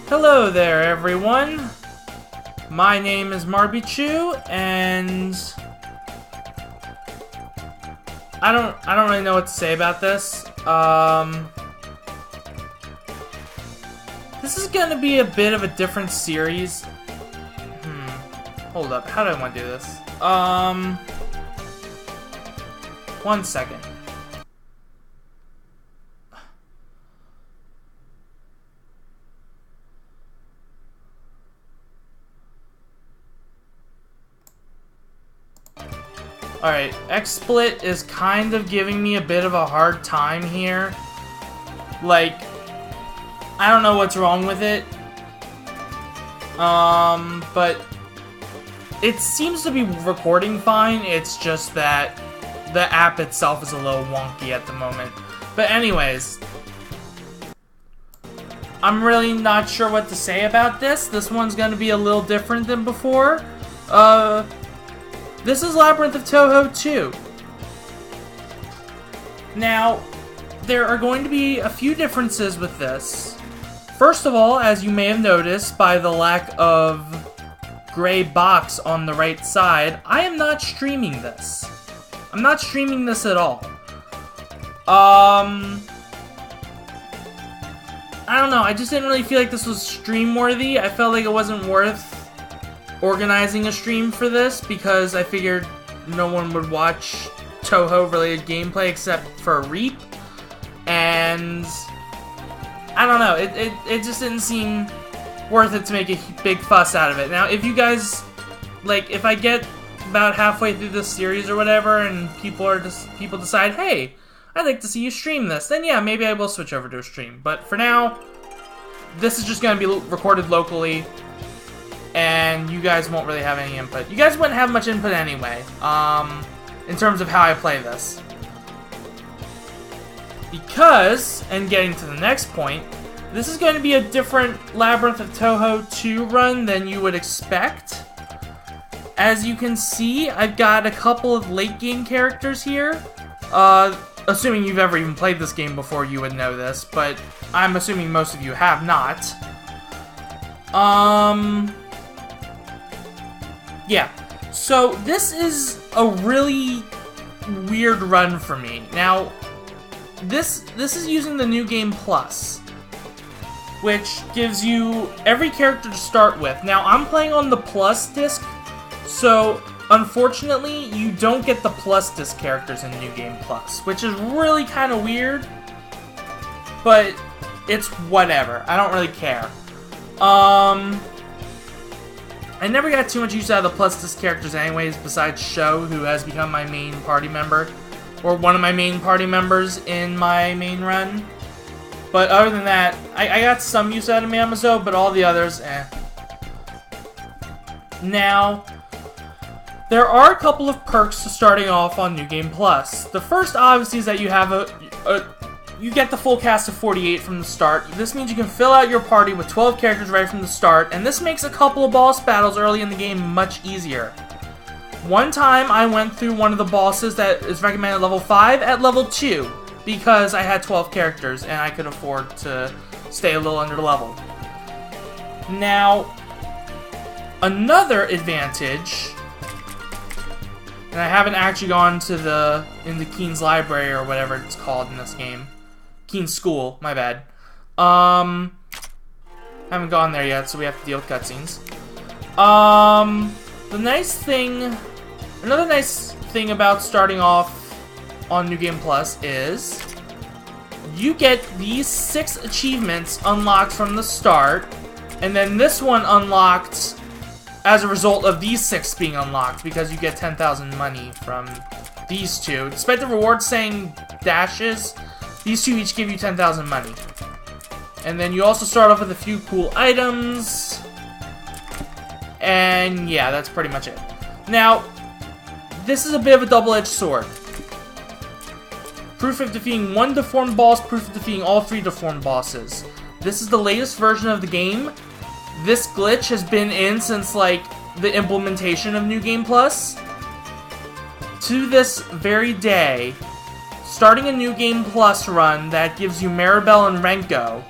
Hello there, everyone. My name is Marbichu, and I don't really know what to say about this. This is gonna be a bit of a different series. Hold up, how do I want to do this? 1 second. Alright, XSplit is kind of giving me a bit of a hard time here. Like, I don't know what's wrong with it. But it seems to be recording fine. It's just that the app itself is a little wonky at the moment. But anyways, I'm really not sure what to say about this. This one's gonna be a little different than before. This is Labyrinth of Touhou 2. Now, there are going to be a few differences with this. First of all, as you may have noticed by the lack of gray box on the right side, I am not streaming this. I'm not streaming this at all. I don't know, I just didn't really feel like this was stream-worthy. I felt like it wasn't worth organizing a stream for this because I figured no one would watch Touhou-related gameplay except for Reap. And I don't know, it just didn't seem worth it to make a big fuss out of it. Now, if you guys, like, if I get about halfway through this series or whatever, and people decide, hey, I'd like to see you stream this, then yeah, maybe I will switch over to a stream. But for now, this is just going to be recorded locally, and you guys won't really have any input. You guys wouldn't have much input anyway, in terms of how I play this. Because, and getting to the next point, this is going to be a different Labyrinth of Touhou 2 run than you would expect. As you can see, I've got a couple of late game characters here. Assuming you've ever even played this game before, you would know this, but I'm assuming most of you have not. Yeah. So, this is a really weird run for me. Now, this is using the New Game Plus, which gives you every character to start with. Now, I'm playing on the Plus disc, so unfortunately, you don't get the Plus disc characters in New Game Plus, which is really kind of weird, but it's whatever. I don't really care. I never got too much use out of the Plus disc characters anyways, besides Sho, who has become my main party member, or one of my main party members in my main run. But other than that, I got some use out of Mamazo, but all the others, eh. Now, there are a couple of perks to starting off on New Game Plus. The first, obviously, is that you have you get the full cast of 48 from the start. This means you can fill out your party with 12 characters right from the start, and this makes a couple of boss battles early in the game much easier. One time, I went through one of the bosses that is recommended at level 5 at level 2, because I had 12 characters, and I could afford to stay a little under level. Now, another advantage, and I haven't actually gone to into Keen's library or whatever it's called in this game. Keen's school, my bad. Haven't gone there yet, so we have to deal with cutscenes. Another nice thing about starting off on New Game Plus is you get these 6 achievements unlocked from the start, and then this one unlocked as a result of these 6 being unlocked, because you get 10,000 money from these 2. Despite the rewards saying dashes, these 2 each give you 10,000 money. And then you also start off with a few cool items, and yeah, that's pretty much it. Now, this is a bit of a double-edged sword. Proof of defeating 1 deformed boss, proof of defeating all 3 deformed bosses. This is the latest version of the game. This glitch has been in since, like, the implementation of New Game Plus. To this very day, starting a New Game Plus run that gives you Maribel and Renko,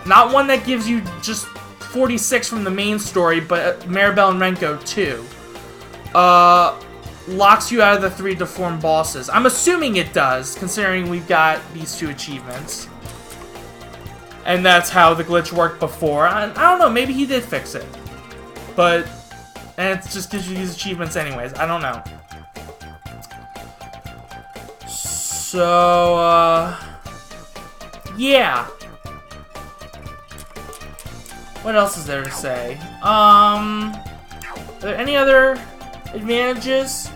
not one that gives you just 46 from the main story, but Maribel and Renko too. Locks you out of the 3 deformed bosses. I'm assuming it does, considering we've got these 2 achievements. And that's how the glitch worked before. I don't know, maybe he did fix it. But, and it just gives you these achievements anyways. I don't know. So, yeah. What else is there to say? Are there any other advantages?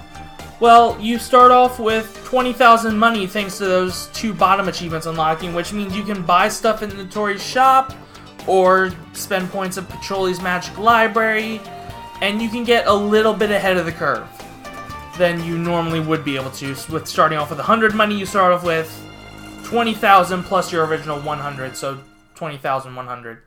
Well, you start off with 20,000 money thanks to those 2 bottom achievements unlocking, which means you can buy stuff in Notori's shop, or spend points at Patrolli's Magic Library, and you can get a little bit ahead of the curve than you normally would be able to. With starting off with 100 money, you start off with 20,000 plus your original 100, so 20,100.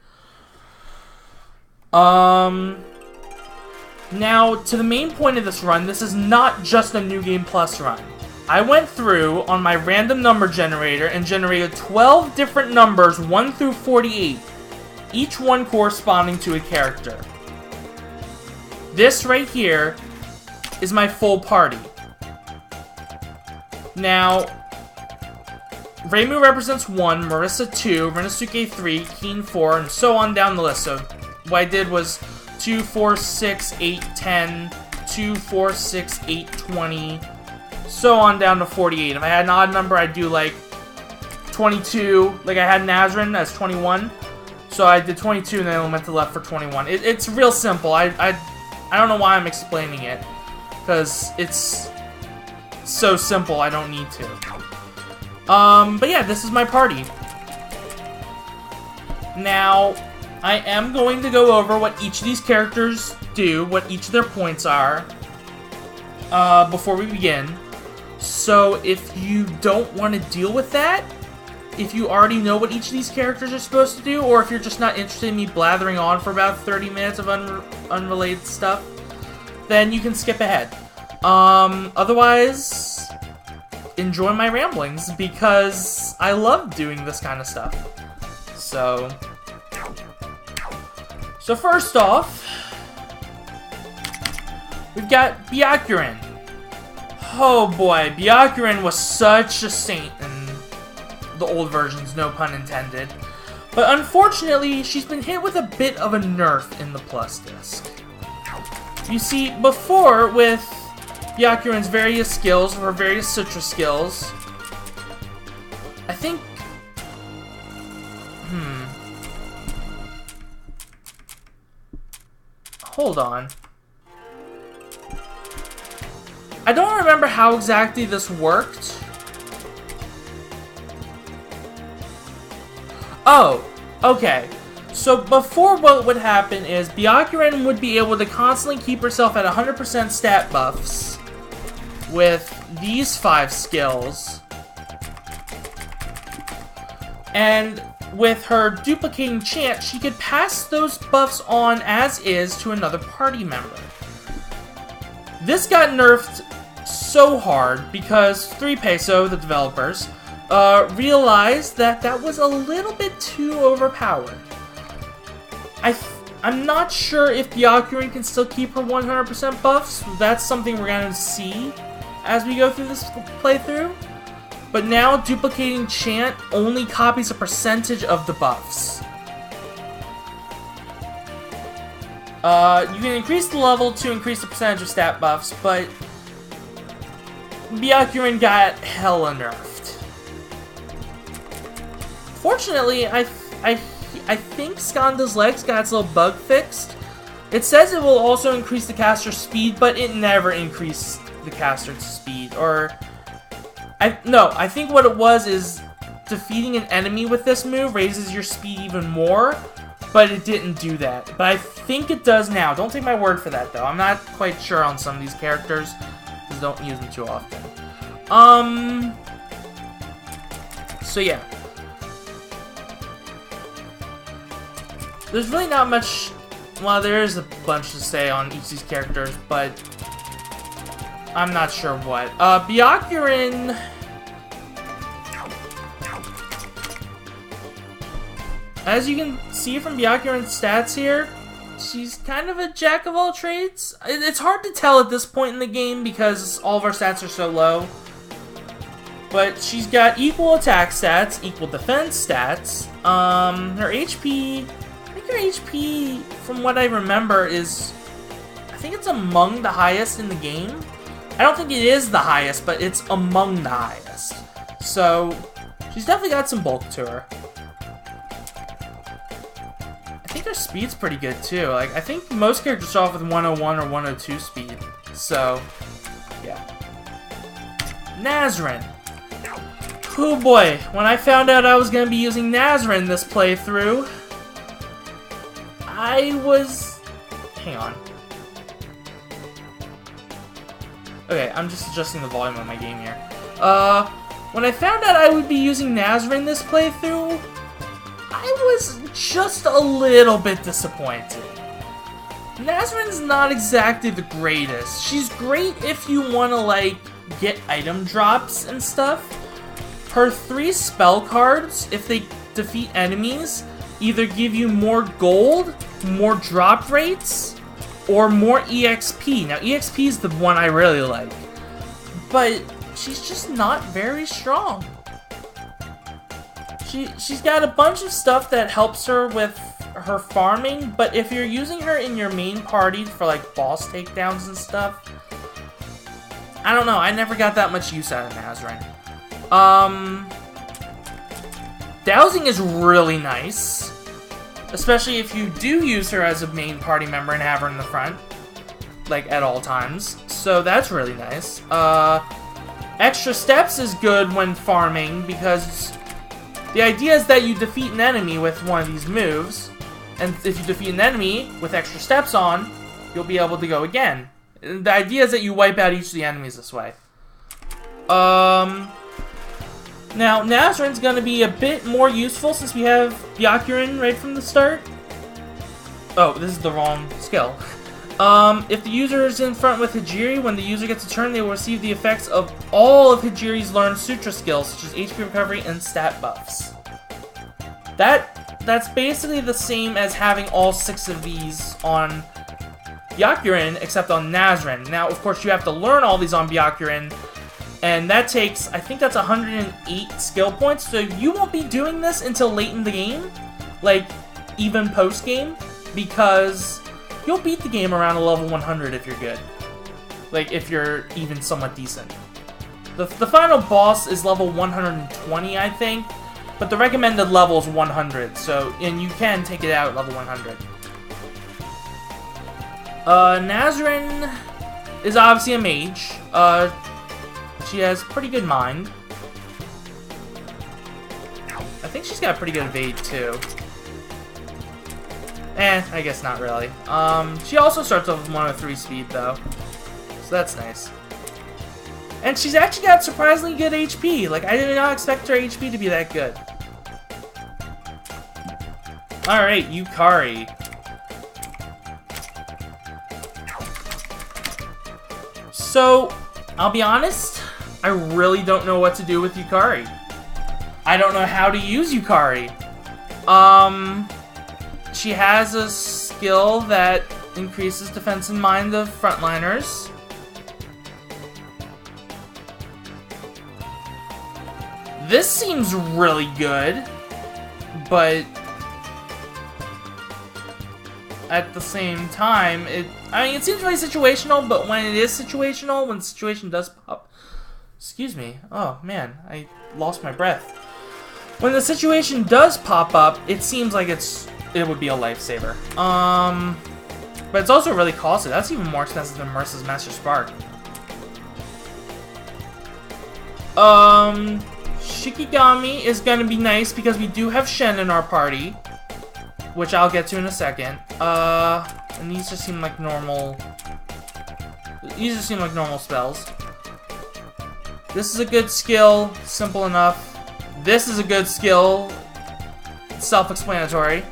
Now, to the main point of this run, this is not just a New Game Plus run. I went through on my random number generator and generated 12 different numbers, 1 through 48, each one corresponding to a character. This right here is my full party. Now, Reimu represents 1, Marissa 2, Rinosuke 3, Keen 4, and so on down the list. So what I did was 2, 4, 6, 8, 10, 2, 4, 6, 8, 20, so on down to 48. If I had an odd number, I'd do like 22, like I had Nazrin as 21. So I did 22 and then I went to the left for 21. It's real simple. I don't know why I'm explaining it, because it's so simple I don't need to. But yeah, this is my party. Now, I am going to go over what each of these characters do, what each of their points are, before we begin. So if you don't want to deal with that, if you already know what each of these characters are supposed to do, or if you're just not interested in me blathering on for about 30 minutes of unrelated stuff, then you can skip ahead. Otherwise, enjoy my ramblings, because I love doing this kind of stuff. So first off, we've got Byakuren. Oh boy, Byakuren was such a saint in the old versions, no pun intended. But unfortunately, she's been hit with a bit of a nerf in the Plus disc. You see, before, with Byakuren's various skills, or various Sutra skills, I think... Hold on. I don't remember how exactly this worked. Oh, okay. So before, what would happen is Byakuren would be able to constantly keep herself at 100% stat buffs with these 5 skills. And with her duplicating chant, she could pass those buffs on as is to another party member. This got nerfed so hard because 3Peso, the developers, realized that that was a little bit too overpowered. I'm not sure if Byakuren can still keep her 100% buffs. That's something we're going to see as we go through this playthrough. But now, duplicating chant only copies a percentage of the buffs. You can increase the level to increase the percentage of stat buffs, but Byakuren got hella nerfed. Fortunately, I think Skanda's legs got its little bug fixed. It says it will also increase the caster's speed, but it never increased the caster's speed. Or, I think what it was is defeating an enemy with this move raises your speed even more, but it didn't do that. But I think it does now. Don't take my word for that, though. I'm not quite sure on some of these characters, because don't use them too often. So yeah. There's really not much... Well, there is a bunch to say on each of these characters, but I'm not sure what. Byakuren... As you can see from Byakuren's stats here, she's kind of a jack of all trades. It's hard to tell at this point in the game because all of our stats are so low. But she's got equal attack stats, equal defense stats. Her HP, I think her HP, from what I remember, is, I think it's among the highest in the game. I don't think it is the highest, but it's among the highest. So, she's definitely got some bulk to her. I think her speed's pretty good too. Like, I think most characters start off with 101 or 102 speed. So, yeah. Nazrin. Oh boy, when I found out I was going to be using Nazrin this playthrough, I was... Hang on. Okay, I'm just adjusting the volume of my game here. When I found out I would be using Nazrin this playthrough, I was just a little bit disappointed. Nazrin's not exactly the greatest. She's great if you want to, like, get item drops and stuff. Her 3 spell cards, if they defeat enemies, either give you more gold, more drop rates, or more EXP. Now, EXP is the one I really like, but she's just not very strong. She's got a bunch of stuff that helps her with her farming, but if you're using her in your main party for, like, boss takedowns and stuff, I don't know, I never got that much use out of Nazrin. Dowsing is really nice, especially if you do use her as a main party member and have her in the front, like, at all times. So that's really nice. Extra steps is good when farming, because the idea is that you defeat an enemy with one of these moves, and if you defeat an enemy with extra steps on, you'll be able to go again. The idea is that you wipe out each of the enemies this way. Now, Nazrin's gonna be a bit more useful since we have Byakuren right from the start. Oh, this is the wrong skill. If the user is in front with Hijiri, when the user gets a turn, they will receive the effects of all of Hijiri's learned Sutra skills, such as HP recovery and stat buffs. That's basically the same as having all 6 of these on Byakuren, except on Nazrin. Now, of course, you have to learn all these on Byakuren, and that takes, I think that's 108 skill points, so you won't be doing this until late in the game, like, even post-game, because you'll beat the game around a level 100 if you're good. Like, if you're even somewhat decent. The final boss is level 120, I think, but the recommended level is 100, so, and you can take it out at level 100. Nazrin is obviously a mage. She has pretty good mind. I think she's got pretty good evade, too. I guess not really. She also starts off with 103 speed, though. So that's nice. And she's actually got surprisingly good HP. Like, I did not expect her HP to be that good. Alright, Yukari. So, I'll be honest, I really don't know what to do with Yukari. I don't know how to use Yukari. She has a skill that increases defense in mind of frontliners. This seems really good, but at the same time, it seems really situational, but when it is situational, when the situation does pop... Excuse me. Oh, man. I lost my breath. When the situation does pop up, it seems like it would be a lifesaver. But it's also really costly. That's even more expensive than Merce's Master Spark. Shikigami is gonna be nice because we do have Shen in our party, which I'll get to in a second. And these just seem like normal... These just seem like normal spells. This is a good skill, simple enough. This is a good skill, self-explanatory.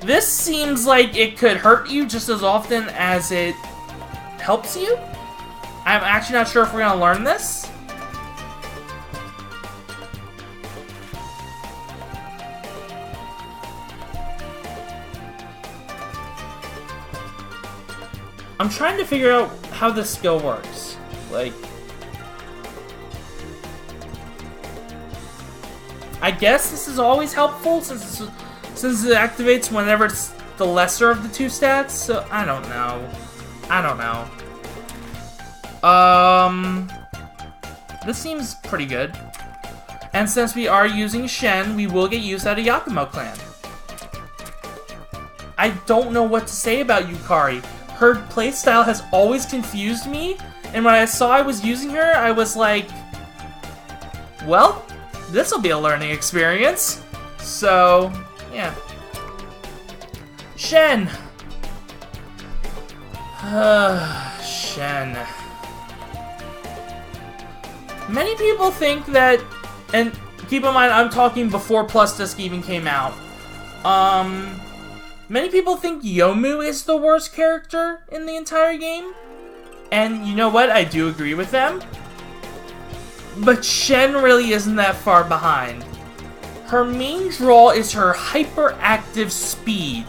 This seems like it could hurt you just as often as it helps you. I'm actually not sure if we're gonna learn this. I'm trying to figure out how this skill works. Like, I guess this is always helpful since it activates whenever it's the lesser of the two stats. So I don't know. This seems pretty good. And since we are using Shen, we will get used at a Yakumo clan. I don't know what to say about Yukari. Her playstyle has always confused me, and when I saw I was using her, I was like, well, this'll be a learning experience. So, yeah. Shen. Shen. Many people think that, and keep in mind, I'm talking before Plus Disc even came out. Many people think Yomu is the worst character in the entire game. And you know what? I do agree with them. But Shen really isn't that far behind. Her main draw is her hyperactive speed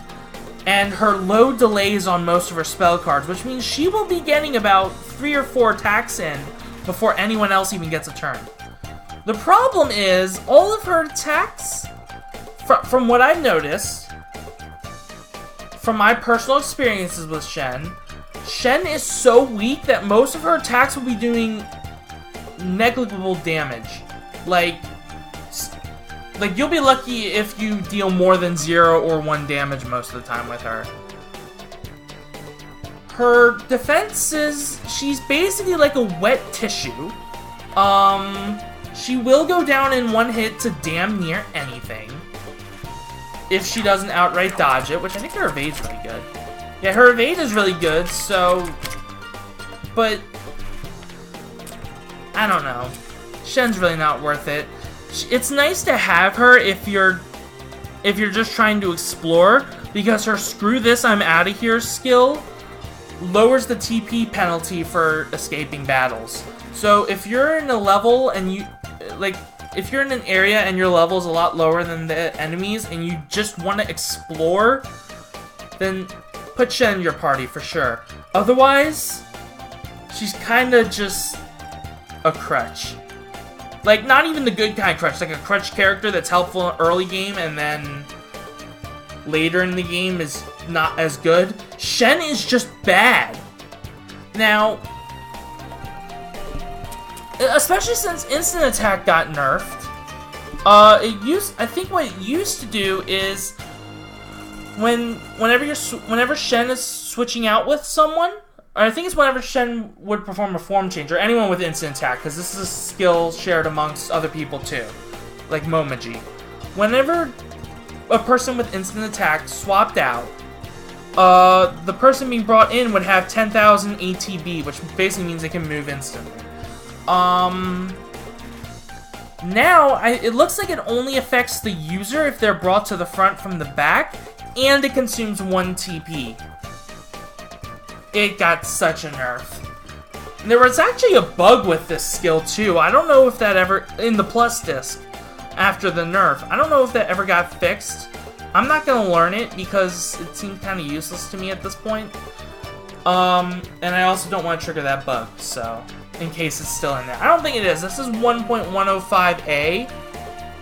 and her low delays on most of her spell cards, which means she will be getting about 3 or 4 attacks in before anyone else even gets a turn. The problem is, all of her attacks, from what I've noticed, from my personal experiences with Shen is so weak that most of her attacks will be doing negligible damage. Like you'll be lucky if you deal more than 0 or 1 damage most of the time with her. Her defenses, she's basically like a wet tissue. She will go down in 1 hit to damn near anything. If she doesn't outright dodge it, which I think her evade's really good. Yeah, her evade is really good, so... But... I don't know. Shen's really not worth it. It's nice to have her if you're just trying to explore, because her screw this I'm out of here skill lowers the TP penalty for escaping battles. So if you're in a level and you... like, if you're in an area and your level is a lot lower than the enemies and you just want to explore, then put Shen in your party for sure. Otherwise, she's kind of just a crutch. Like, not even the good kind of crutch, like a crutch character that's helpful in early game and then later in the game is not as good. Shen is just bad. Now, especially since instant attack got nerfed, I think what it used to do is whenever Shen is switching out with someone, or I think it's whenever Shen would perform a form change, or anyone with instant attack, because this is a skill shared amongst other people too, like Momoji. Whenever a person with instant attack swapped out, the person being brought in would have 10,000 ATB, which basically means they can move instantly. Now, it looks like it only affects the user if they're brought to the front from the back, and it consumes 1 TP. It got such a nerf. There was actually a bug with this skill, too. I don't know if that ever... in the Plus Disc, after the nerf. I don't know if that ever got fixed. I'm not gonna learn it, because it seems kind of useless to me at this point. And I also don't want to trigger that bug, so... in case it's still in there. I don't think it is. This is 1.105A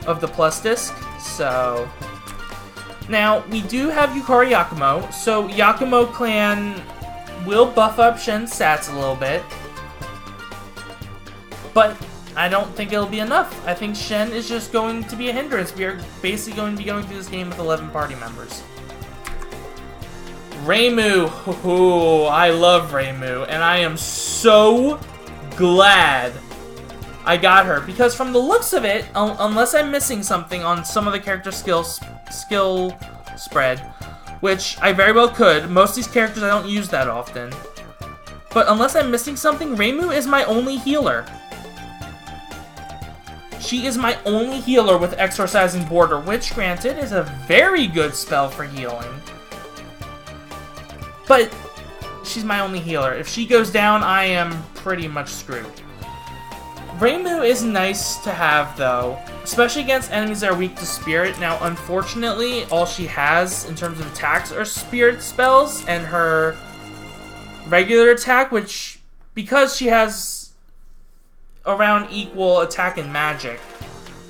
of the Plus Disc, so... Now, we do have Yukari Yakumo, so Yakumo Clan will buff up Shen's stats a little bit. But I don't think it'll be enough. I think Shen is just going to be a hindrance. We are basically going to be going through this game with 11 party members. Reimu! Ooh, I love Reimu, and I am so glad I got her, because from the looks of it, unless I'm missing something on some of the character skill spread, which I very well could. Most of these characters I don't use that often. But unless I'm missing something, Reimu is my only healer. She is my only healer with Exorcising Border, which, granted, is a very good spell for healing. But she's my only healer. If she goes down, I am pretty much screwed. Reimu is nice to have, though, especially against enemies that are weak to Spirit. Now, unfortunately, all she has in terms of attacks are Spirit spells, and her regular attack, which, because she has around equal attack and magic,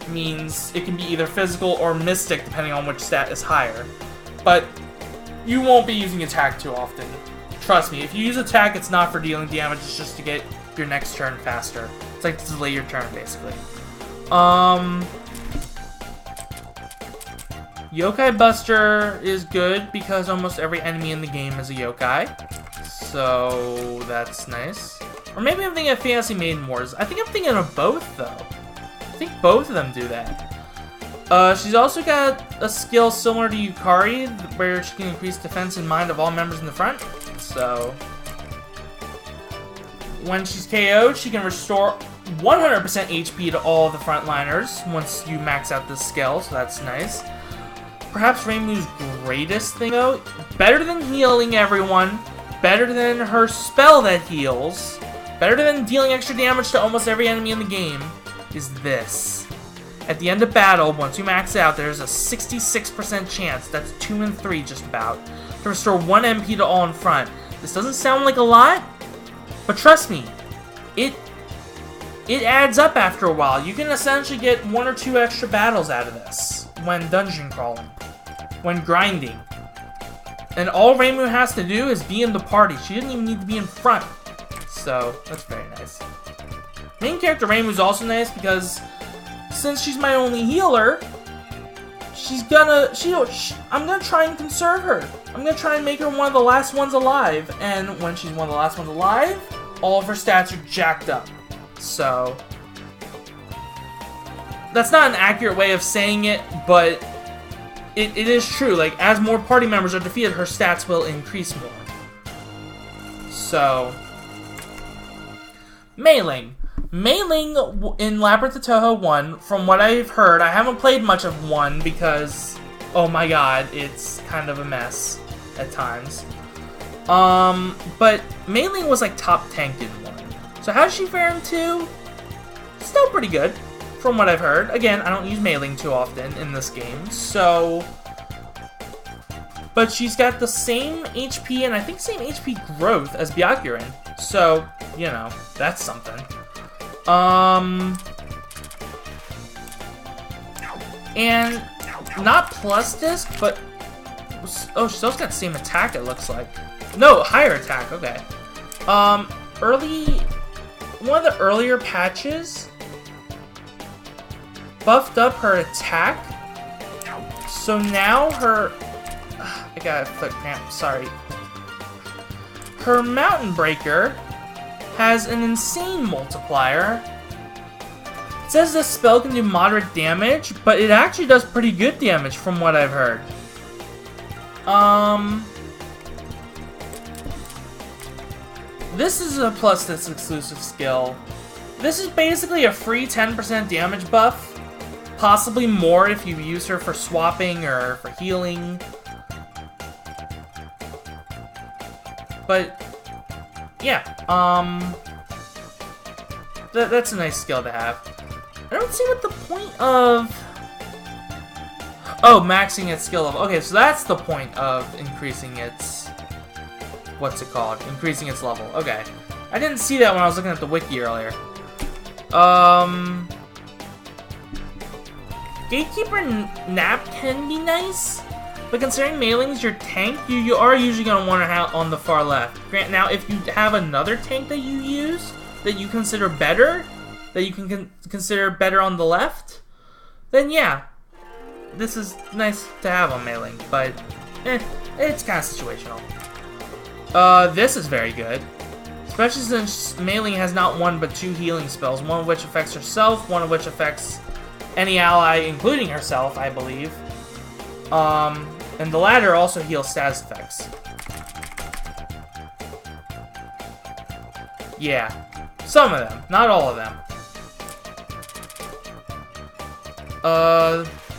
means it can be either physical or mystic, depending on which stat is higher. But you won't be using attack too often. Trust me, if you use attack, it's not for dealing damage, it's just to get your next turn faster. It's like to delay your turn, basically. Yokai Buster is good because almost every enemy in the game is a yokai. So that's nice. Or maybe I'm thinking of Fantasy Maiden Wars. I think I'm thinking of both, though. I think both of them do that. She's also got a skill similar to Yukari, where she can increase defense and mind of all members in the front. So when she's KO'd, she can restore 100% HP to all of the frontliners once you max out this skill, so that's nice. Perhaps Reimu's greatest thing, though, better than healing everyone, better than her spell that heals, better than dealing extra damage to almost every enemy in the game, is this. At the end of battle, once you max out, there's a 66% chance, that's 2 and 3 just about, to restore 1 MP to all in front. This doesn't sound like a lot, but trust me, it adds up after a while. You can essentially get 1 or 2 extra battles out of this when dungeon crawling, when grinding. And all Reimu has to do is be in the party. She didn't even need to be in front. So, that's very nice. Main character Reimu is also nice because since she's my only healer, I'm gonna try and conserve her. I'm gonna try and make her one of the last ones alive. And when she's one of the last ones alive, all of her stats are jacked up. So that's not an accurate way of saying it, but it is true. Like, as more party members are defeated, her stats will increase more. So Mei-Ling. Mei-Ling in Labyrinth of Touhou 1, from what I've heard, I haven't played much of 1 because, oh my god, it's kind of a mess at times. But Mei-Ling was like top tank in 1. So how's she fare in 2? Still pretty good, from what I've heard. Again, I don't use Mei-Ling too often in this game, so... But she's got the same HP, and I think same HP growth as Byakuren. So, you know, that's something. And not plus disc, but... Oh, she's also got the same attack, it looks like. No, higher attack, okay. One of the earlier patches buffed up her attack. So now her... I got a foot cramp, sorry. Her Mountain Breaker has an insane multiplier. It says this spell can do moderate damage, but it actually does pretty good damage from what I've heard. This is a plus this exclusive skill. This is basically a free 10% damage buff. Possibly more if you use her for swapping or for healing. But, yeah, that's a nice skill to have. I don't see what the point of... Oh, maxing its skill level. Okay, so that's the point of increasing its... What's it called? Increasing its level. Okay. I didn't see that when I was looking at the wiki earlier. Gatekeeper Nap can be nice, but considering Mei-Ling's your tank, you are usually going to want her out on the far left. Now, if you have another tank that you use, that you consider better, that you can consider better on the left, then yeah, this is nice to have on Mei-Ling, but it's kind of situational. This is very good, especially since Mei-Ling has not 1 but 2 healing spells, one of which affects herself, one of which affects any ally, including herself, I believe. And the latter also heals status effects. Yeah, some of them, not all of them.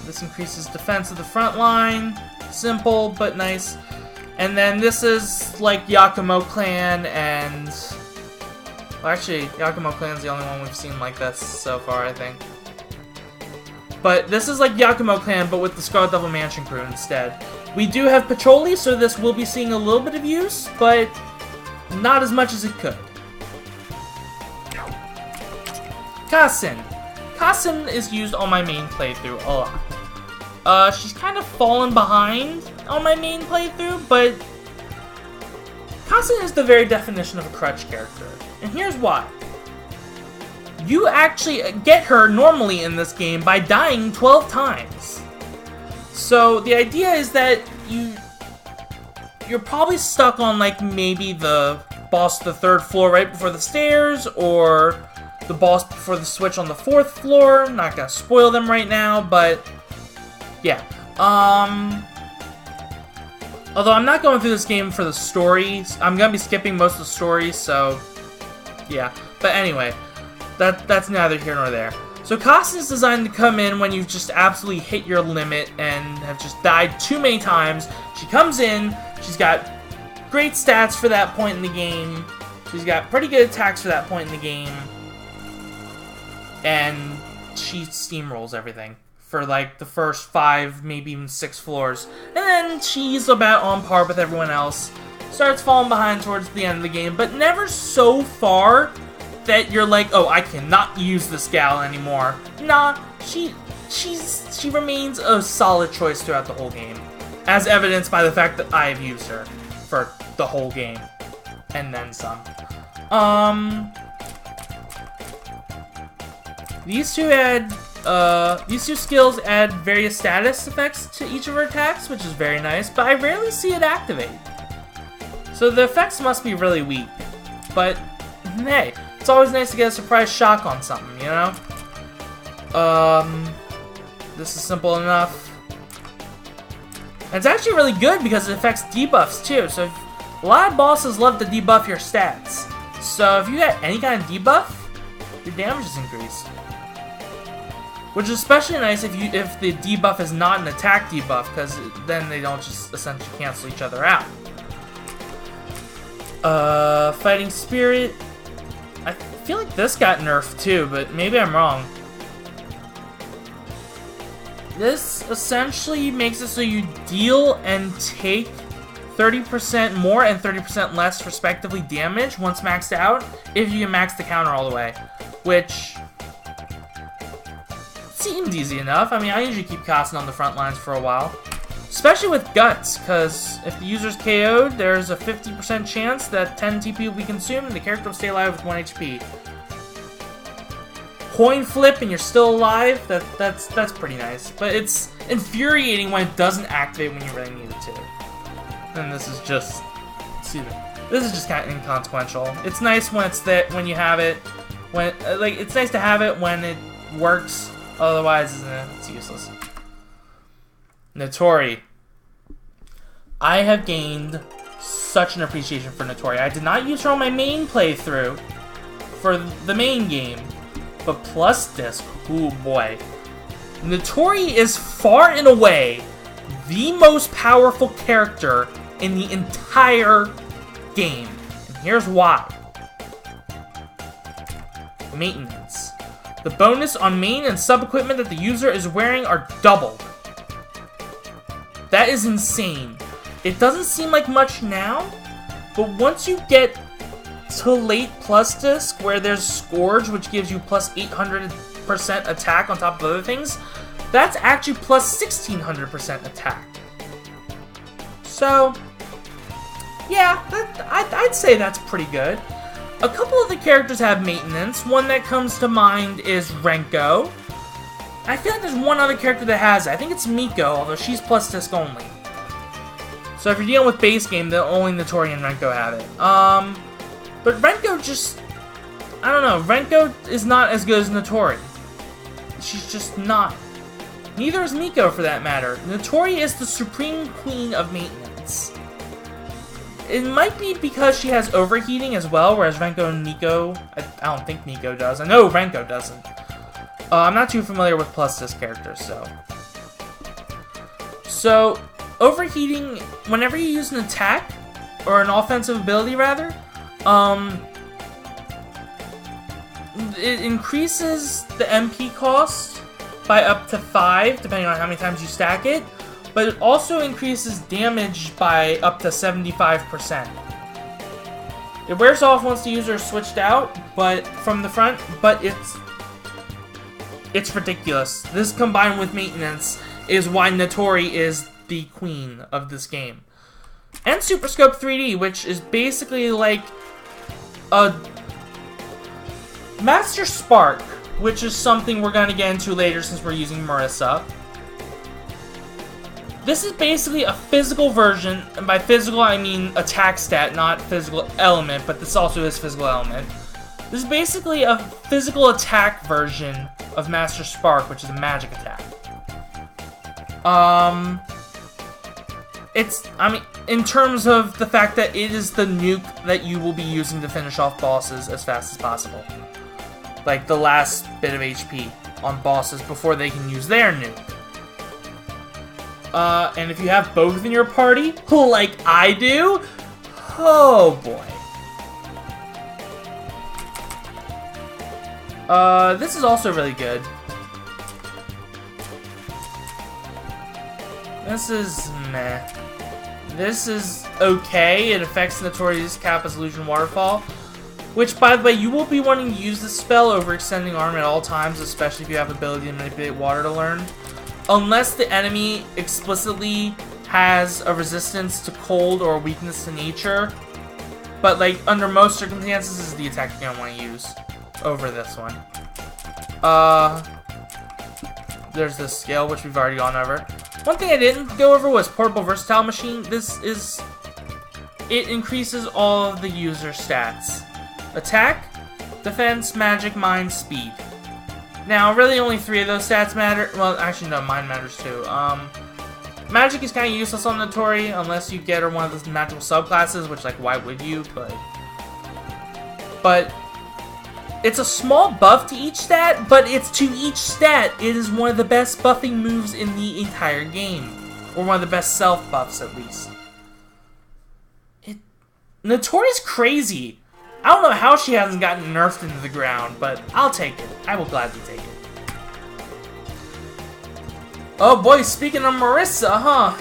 This increases defense of the front line. Simple, but nice. And then this is like Yakumo Clan and... Well, actually, Yakumo Clan's the only one we've seen like this so far, I think. But this is like Yakumo Clan, but with the Scarlet Devil Mansion crew instead. We do have Patrolli, so this will be seeing a little bit of use, but not as much as it could. Kassen. Kassen is used on my main playthrough a lot. She's kind of fallen behind on my main playthrough, but Kassen is the very definition of a crutch character. And here's why. You actually get her normally in this game by dying 12 times. So the idea is that you're probably stuck on like maybe the boss of the 3rd floor right before the stairs, or the boss before the switch on the 4th floor. Not gonna spoil them right now, but yeah. Although I'm not going through this game for the stories, I'm gonna be skipping most of the stories, so yeah. But anyway, that's neither here nor there. So Kassen is designed to come in when you've just absolutely hit your limit and have just died too many times. She comes in, she's got great stats for that point in the game, she's got pretty good attacks for that point in the game, and she steamrolls everything for like the first 5, maybe even 6 floors. And then she's about on par with everyone else, starts falling behind towards the end of the game, but never so far that you're like, oh, I cannot use this gal anymore. Nah, she remains a solid choice throughout the whole game, as evidenced by the fact that I have used her for the whole game, and then some. These two skills add various status effects to each of her attacks, which is very nice, but I rarely see it activate. So the effects must be really weak, but hey, it's always nice to get a surprise shock on something, you know? This is simple enough. And it's actually really good because it affects debuffs too, so a lot of bosses love to debuff your stats. So if you get any kind of debuff, your damage is increased. Which is especially nice if the debuff is not an attack debuff, because then they don't just essentially cancel each other out. Fighting Spirit. I feel like this got nerfed too, but maybe I'm wrong. This essentially makes it so you deal and take 30% more and 30% less respectively damage once maxed out, if you can max the counter all the way. Which seems easy enough. I mean, I usually keep Kassen on the front lines for a while. Especially with Guts, because if the user's KO'd, there's a 50% chance that 10 TP will be consumed and the character will stay alive with 1 HP. Coin flip and you're still alive, that's pretty nice. But it's infuriating when it doesn't activate when you really need it to. And this is just... excuse me. This is just kind of inconsequential. It's nice when it's that when you have it. When like it's nice to have it when it works. Otherwise, it's useless. Notori. I have gained such an appreciation for Notori. I did not use her on my main playthrough for the main game, but plus disc, ooh boy. Notori is far and away the most powerful character in the entire game. And here's why. Maintenance. The bonus on main and sub-equipment that the user is wearing are doubled. That is insane. It doesn't seem like much now, but once you get to late plus disc, where there's Scourge, which gives you plus 800% attack on top of other things, that's actually plus 1600% attack. So, yeah, I'd say that's pretty good. A couple of the characters have maintenance. One that comes to mind is Renko. I feel like there's one other character that has it. I think it's Miko, although she's plus disc only. So if you're dealing with base game, then only Notori and Renko have it. But Renko just... I don't know. Renko is not as good as Notori. She's just not. Neither is Miko, for that matter. Notori is the supreme queen of maintenance. It might be because she has overheating as well, whereas Renko and Miko... I don't think Miko does. I know Renko doesn't. I'm not too familiar with plus disc characters, so... overheating, whenever you use an attack, or an offensive ability rather, it increases the MP cost by up to 5, depending on how many times you stack it, but it also increases damage by up to 75%. It wears off once the user is switched out, but from the front, but it's ridiculous. This combined with maintenance is why Notori is the queen of this game. And Super Scope 3D, which is basically like a Master Spark, which is something we're going to get into later since we're using Marissa. This is basically a physical version, and by physical I mean attack stat, not physical element, but this also is physical element. This is basically a physical attack version of Master Spark, which is a magic attack. In terms of the fact that it is the nuke that you will be using to finish off bosses as fast as possible. Like the last bit of HP on bosses before they can use their nuke. And if you have both in your party, like I do, oh boy. This is also really good. This is meh. This is okay. It affects Notorious Kappa's Illusion Waterfall. Which, by the way, you will be wanting to use this spell overextending arm at all times, especially if you have the ability to manipulate water to learn. Unless the enemy explicitly has a resistance to cold or a weakness to nature. But, like, under most circumstances, this is the attack you're going to want to use over this one. There's this skill, which we've already gone over. One thing I didn't go over was Portable Versatile Machine. It increases all of the user stats. Attack, Defense, Magic, Mind, Speed. Now, really only 3 of those stats matter. Well, actually, no, Mind matters too. Magic is kind of useless on Notori, unless you get her one of those magical subclasses, which, like, why would you? But it's a small buff to each stat, but it's to each stat. It is one of the best buffing moves in the entire game. Or one of the best self-buffs, at least. Notori's crazy. I don't know how she hasn't gotten nerfed into the ground, but I'll take it. I will gladly take it. Oh boy, speaking of Marissa, huh?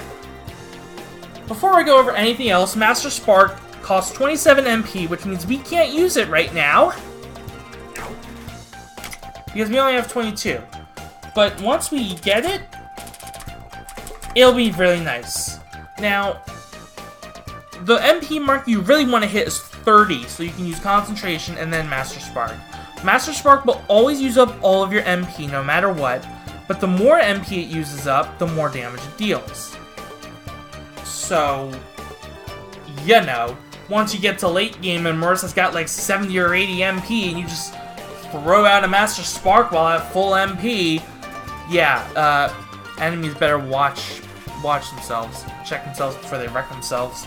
Before I go over anything else, Master Spark costs 27 MP, which means we can't use it right now. Because we only have 22. But once we get it, it'll be really nice. Now, the MP mark you really want to hit is 30, so you can use Concentration and then Master Spark. Master Spark will always use up all of your MP no matter what, but the more MP it uses up, the more damage it deals. So, you know, once you get to late game and Marissa's got like 70 or 80 MP and you just throw out a Master Spark while at full MP, yeah, enemies better watch themselves, check themselves before they wreck themselves.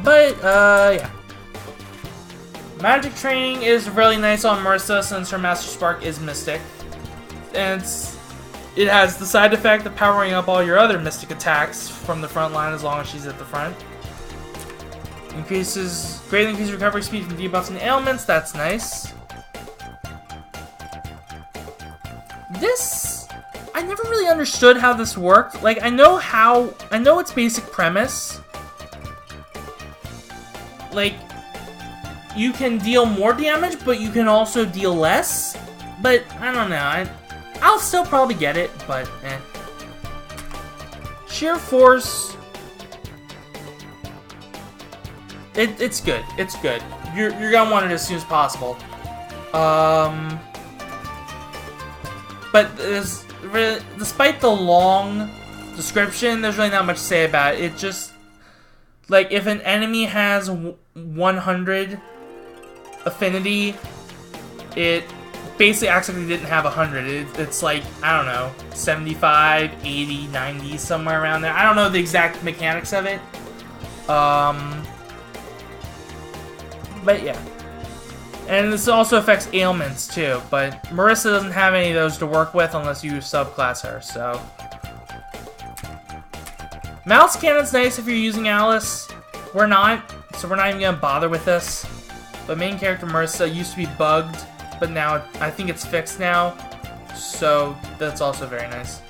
But, yeah. Magic Training is really nice on Marissa since her Master Spark is Mystic. And it has the side effect of powering up all your other Mystic attacks from the front line as long as she's at the front. Greatly increases recovery speed from debuffs and ailments, that's nice. This, I never really understood how this worked. Like, I know its basic premise. Like, you can deal more damage, but you can also deal less. But, I don't know, I'll still probably get it, but eh. Sheer Force, it's good, it's good. You're gonna want it as soon as possible. But despite the long description, there's really not much to say about it. It just, like, if an enemy has 100 affinity, it basically acts like they didn't have 100. It's like, I don't know, 75, 80, 90, somewhere around there. I don't know the exact mechanics of it. But yeah. And this also affects ailments too, but Marissa doesn't have any of those to work with unless you subclass her, so Mouse cannon's nice if you're using Alice. We're not, so we're not even gonna bother with this. But main character Marissa used to be bugged, but now I think it's fixed now. So that's also very nice.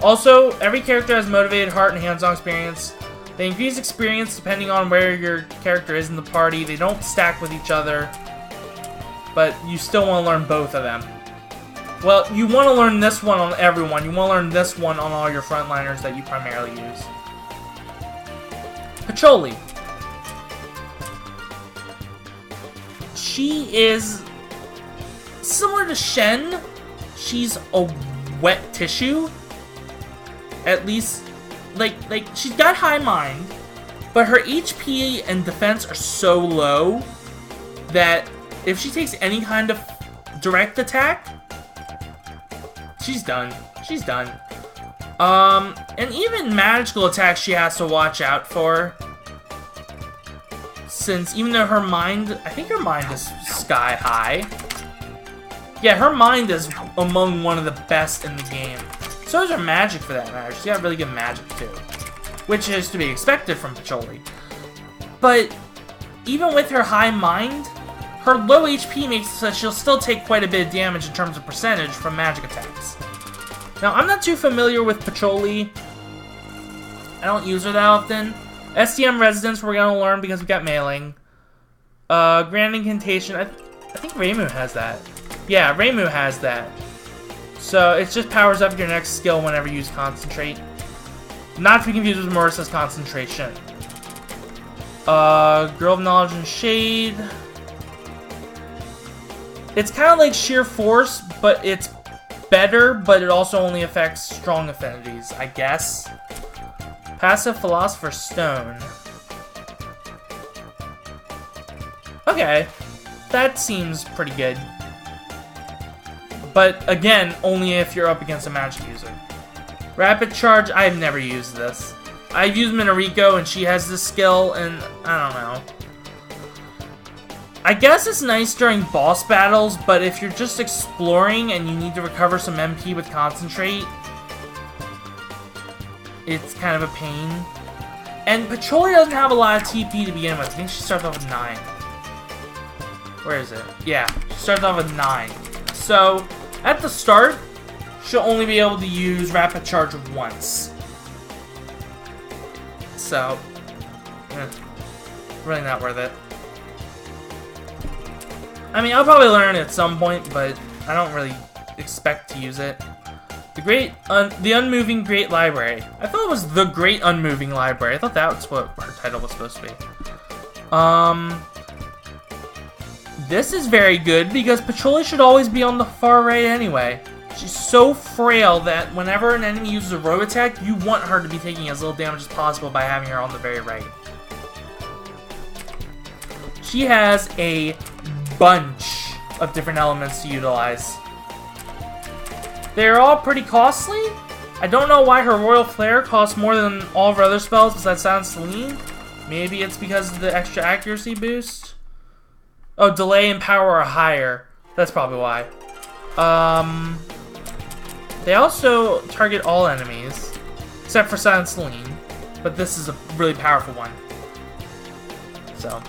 Also, every character has motivated heart and hands-on experience. They increase experience depending on where your character is in the party. They don't stack with each other, but you still want to learn both of them. Well, you want to learn this one on everyone. You want to learn this one on all your frontliners that you primarily use. Pacholi. She is similar to Shen. She's a wet tissue. At least, like she's got high mind, but her HP and defense are so low that if she takes any kind of direct attack, she's done. She's done. And even magical attacks she has to watch out for. Since even though her mind, I think her mind is sky high. Yeah, her mind is among one of the best in the game. So is her magic for that matter. She's got really good magic too. Which is to be expected from Pacholi. But even with her high mind, her low HP makes it so she'll still take quite a bit of damage in terms of percentage from magic attacks. Now, I'm not too familiar with Pacholi. I don't use her that often. SDM Residence we're going to learn because we got mailing. Grand Incantation, I think Reimu has that. Yeah, Reimu has that. So it just powers up your next skill whenever you use Concentrate. Not to be confused with Marissa's Concentration. Girl of Knowledge and Shade. It's kind of like Sheer Force, but it's better, but it also only affects strong affinities, I guess. Passive Philosopher's Stone. Okay, that seems pretty good. But again, only if you're up against a magic user. Rapid Charge, I've never used this. I've used Minariko and she has this skill, and I don't know. I guess it's nice during boss battles, but if you're just exploring and you need to recover some MP with Concentrate, it's kind of a pain. And Pacholi doesn't have a lot of TP to begin with. I think she starts off with 9. Where is it? Yeah, she starts off with 9. So, at the start, she'll only be able to use Rapid Charge once. So, really not worth it. I mean, I'll probably learn it at some point, but I don't really expect to use it. The Unmoving Great Library. I thought it was the Great Unmoving Library. I thought that's what her title was supposed to be. This is very good because Pacholi should always be on the far right anyway. She's so frail that whenever an enemy uses a rogue attack, you want her to be taking as little damage as possible by having her on the very right. She has a bunch of different elements to utilize. They're all pretty costly. I don't know why her Royal Flare costs more than all of her other spells besides Silent Celine. Maybe it's because of the extra accuracy boost. Oh, delay and power are higher. That's probably why. They also target all enemies, except for Silent Celine. But this is a really powerful one. So,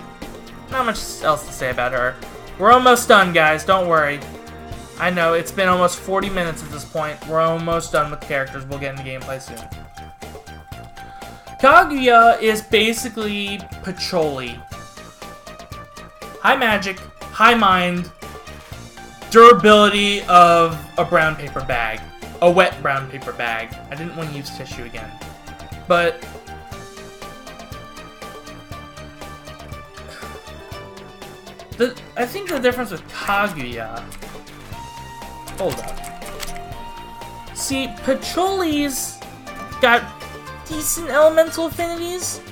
not much else to say about her. We're almost done, guys. Don't worry. I know, it's been almost 40 minutes at this point. We're almost done with the characters. We'll get into gameplay soon. Kaguya is basically Pacholi. High magic, high mind, durability of a brown paper bag. A wet brown paper bag. I didn't want to use tissue again. But I think the difference with Kaguya... Hold up. See, Pacholi's got decent elemental affinities,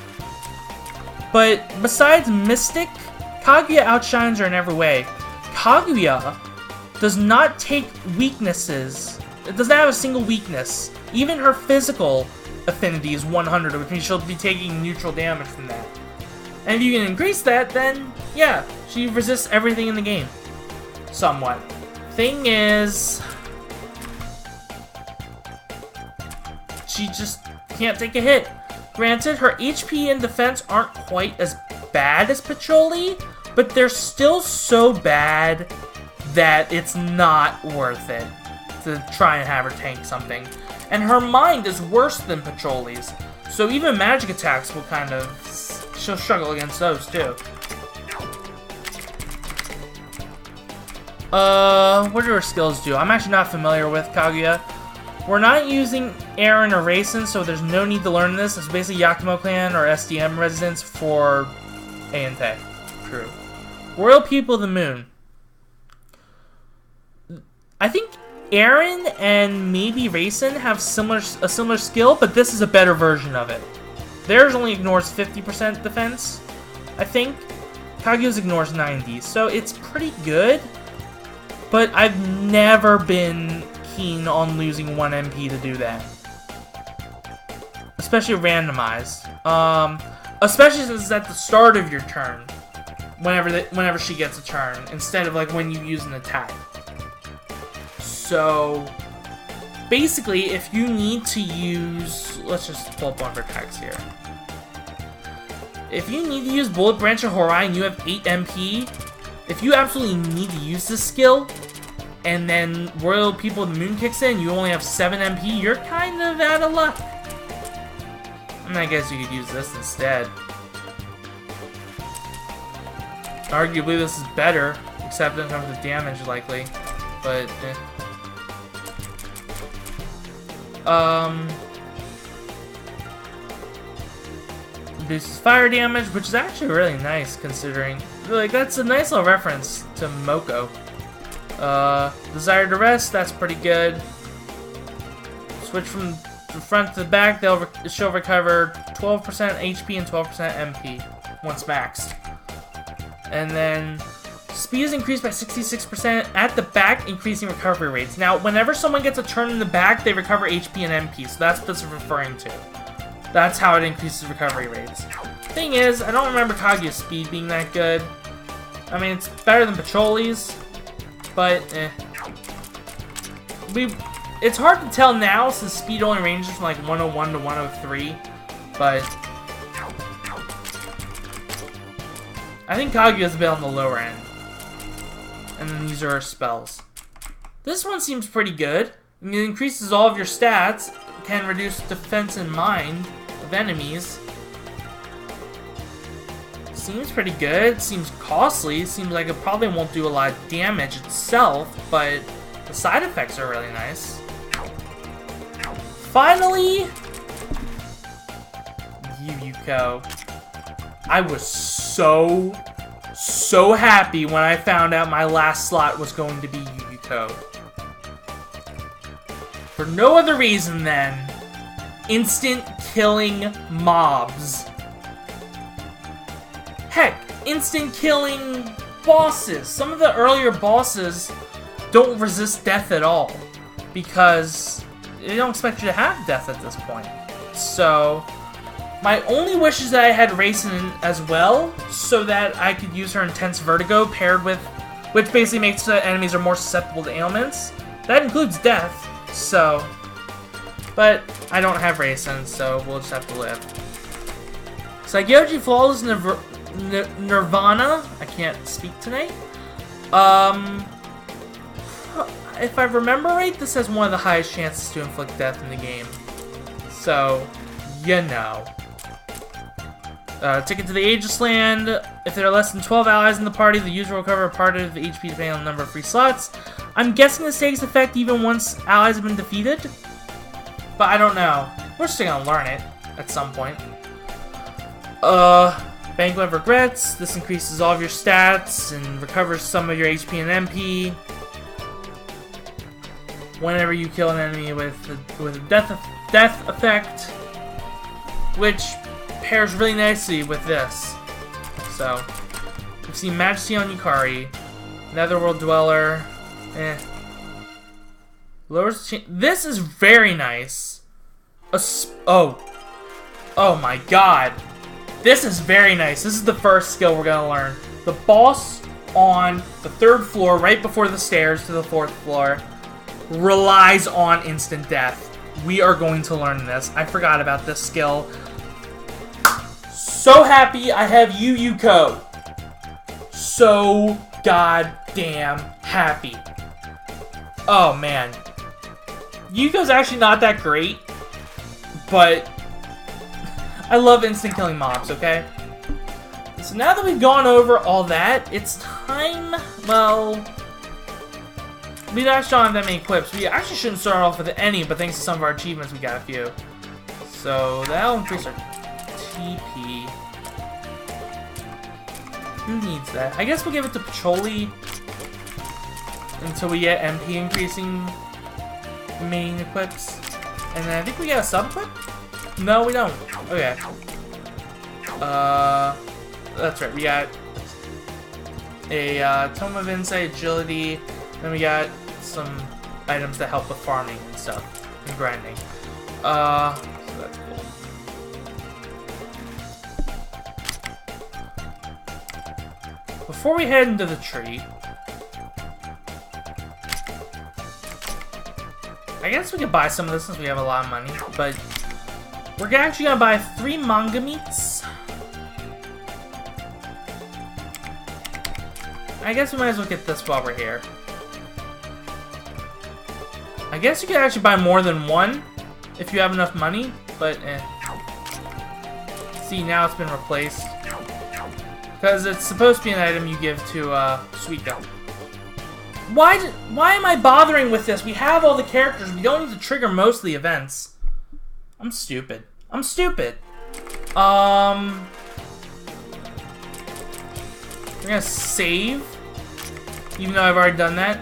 but besides Mystic, Kaguya outshines her in every way. Kaguya does not take weaknesses. It does not have a single weakness. Even her physical affinity is 100, which means she'll be taking neutral damage from that. And if you can increase that, then yeah, she resists everything in the game. Somewhat. Thing is, she just can't take a hit. Granted, her HP and defense aren't quite as bad as Pacholi, but they're still so bad that it's not worth it to try and have her tank something. And her mind is worse than Pacholi's, so even magic attacks will kind of... she'll struggle against those too. What do her skills do? I'm actually not familiar with Kaguya. We're not using Aaron or Raisin, so there's no need to learn this. It's basically Yakumo Clan or SDM residents for Aente. True. Royal People of the Moon. I think Aaron and maybe Raisin have a similar skill, but this is a better version of it. Theirs only ignores 50% defense, I think. Kaguya's ignores 90, so it's pretty good. But I've never been keen on losing 1 MP to do that. Especially randomized. Especially since it's at the start of your turn. Whenever she gets a turn, instead of like when you use an attack. So basically, if you need to use... let's just pull up one of her attacks here. If you need to use Bullet Branch of Horai and you have 8 MP, if you absolutely need to use this skill, and then Royal People of the Moon kicks in, you only have 7 MP, you're kind of out of luck. And I guess you could use this instead. Arguably this is better, except in terms of damage likely, but reduces fire damage, which is actually really nice considering, like, that's a nice little reference to Moko. Desire to Rest, that's pretty good. Switch from the front to the back, she'll recover 12% HP and 12% MP once maxed. And then speed is increased by 66% at the back, increasing recovery rates. Now, whenever someone gets a turn in the back, they recover HP and MP, so that's what this is referring to. That's how it increases recovery rates. Thing is, I don't remember Kaguya's speed being that good. I mean, it's better than Pacholi's, but it's hard to tell now since speed only ranges from like 101 to 103, but I think Kaguya's a bit on the lower end. And then these are her spells. This one seems pretty good. It increases all of your stats, can reduce defense and mind of enemies. Seems pretty good, seems costly, seems like it probably won't do a lot of damage itself, but the side effects are really nice. Finally, Yuyuko. I was so happy when I found out my last slot was going to be Yuyuko. For no other reason than instant killing mobs. Heck, instant killing bosses. Some of the earlier bosses don't resist death at all because they don't expect you to have death at this point. So my only wish is that I had Raisin as well, so that I could use her Intense Vertigo paired with, which basically makes the enemies are more susceptible to ailments. That includes death, so, but I don't have Raisin, so we'll just have to live. Saigyoji Flawless Nirvana, I can't speak tonight. If I remember right, this has one of the highest chances to inflict death in the game. So, you know. Ticket to the Ageless Land. If there are less than 12 allies in the party, the user will recover a part of the HP depending on the number of free slots. I'm guessing this takes effect even once allies have been defeated. But I don't know. We're still gonna learn it at some point. Banquet of Regrets. This increases all of your stats and recovers some of your HP and MP. Whenever you kill an enemy with a death effect. Which pairs really nicely with this. So, we've seen Majesty on Yukari, Netherworld Dweller, lowers this is very nice. Oh my god. This is very nice. This is the first skill we're gonna learn. The boss on the 3rd floor, right before the stairs to the 4th floor, relies on instant death. we are going to learn this. I forgot about this skill. So happy I have you, Yuko. So goddamn happy. Oh, man. Yuko's actually not that great, but I love instant killing mobs, okay? So now that we've gone over all that, it's time, well, we actually don't have that many equips. We actually shouldn't start off with any, but thanks to some of our achievements, we got a few. So that'll increase our TP. Who needs that? I guess we'll give it to Pacholi until we get MP increasing main equips. And then I think we get a sub-equip? No, we don't. Okay. That's right. We got a Tome of Insight, Agility, then we got some items that help with farming and stuff, and grinding. So that's cool. Before we head into the tree, I guess we could buy some of this since we have a lot of money, but we're actually gonna buy 3 manga meats. I guess we might as well get this while we're here. I guess you can actually buy more than one if you have enough money, but See, now it's been replaced. Because it's supposed to be an item you give to Suika. Why am I bothering with this? We have all the characters. We don't need to trigger most of the events. I'm stupid. I'm stupid. We're gonna save. Even though I've already done that.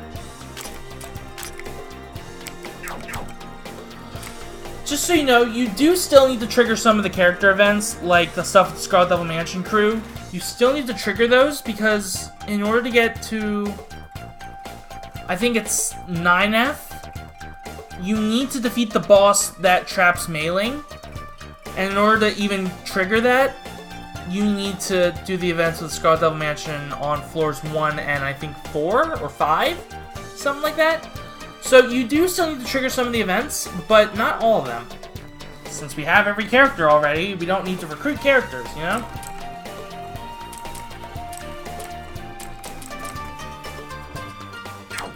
Just so you know, you do still need to trigger some of the character events, like the stuff with the Scarlet Devil Mansion crew. You still need to trigger those, because in order to get to, I think it's 9F, you need to defeat the boss that traps Mailing. And in order to even trigger that, you need to do the events with the Scarlet Devil Mansion on floors 1 and I think 4 or 5? Something like that. So you do still need to trigger some of the events, but not all of them. Since we have every character already, we don't need to recruit characters, you know?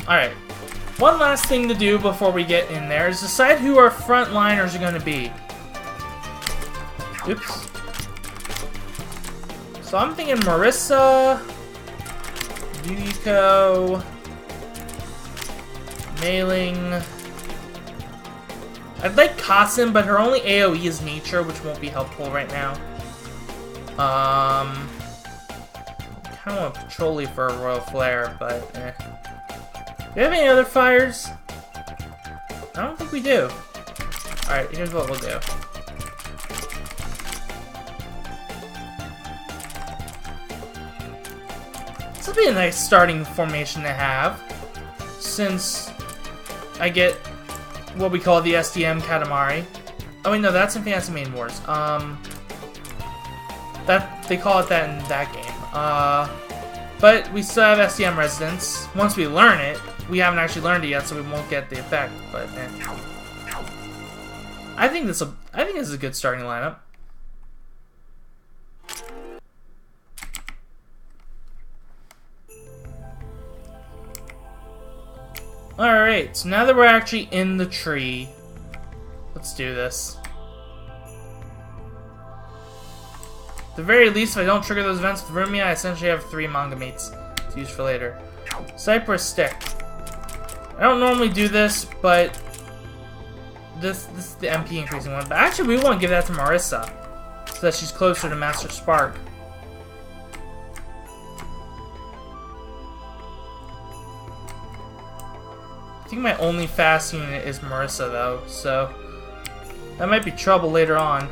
Alright. One last thing to do before we get in there is decide who our frontliners are going to be. Oops. So I'm thinking Marissa, Yuko, Mailing. I'd like Kasim, but her only AoE is Nature, which won't be helpful right now. I kind of want Pacholi for a Royal Flare, but eh. Do we have any other fires? I don't think we do. Alright, here's what we'll do. This will be a nice starting formation to have, since I get what we call the SDM Katamari. Oh wait, no, that's in Fantasy Main Wars. That they call it that in that game. But we still have SDM Residence. Once we learn it, we haven't actually learned it yet, so we won't get the effect. But I think this is a good starting lineup. Alright, so now that we're actually in the tree, let's do this. At the very least, if I don't trigger those events with Rumia, I essentially have 3 manga mates to use for later. Cypress Stick. I don't normally do this, but this is the MP increasing one. But actually, we want to give that to Marissa, so that she's closer to Master Spark. I think my only fast unit is Marissa, though, so that might be trouble later on.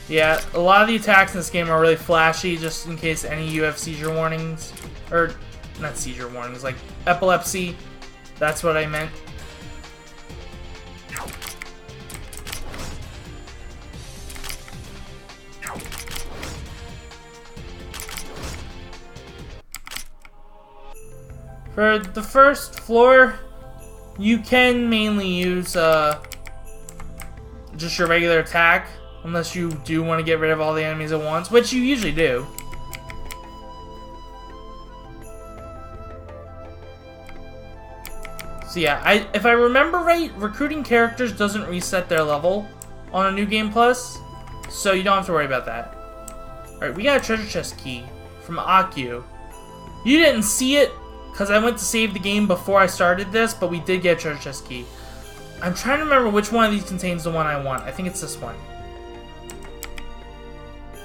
Yeah, a lot of the attacks in this game are really flashy, just in case any you have seizure warnings. Or, not seizure warnings, like epilepsy. That's what I meant. For the first floor, you can mainly use just your regular attack, unless you do want to get rid of all the enemies at once, which you usually do. So yeah, if I remember right, recruiting characters doesn't reset their level on a New Game Plus, so you don't have to worry about that. Alright, we got a treasure chest key from Akio. You didn't see it, because I went to save the game before I started this, but we did get a treasure chest key. I'm trying to remember which one of these contains the one I want. I think it's this one.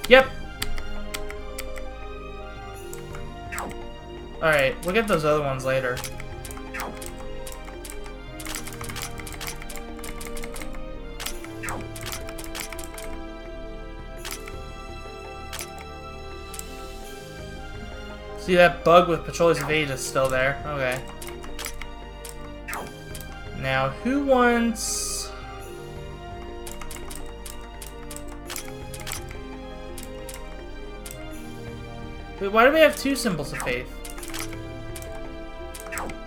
Yep. Alright, we'll get those other ones later. See, that bug with Patroller's Evade is still there. Okay. Now, who wants... Wait, why do we have 2 Symbols of Faith?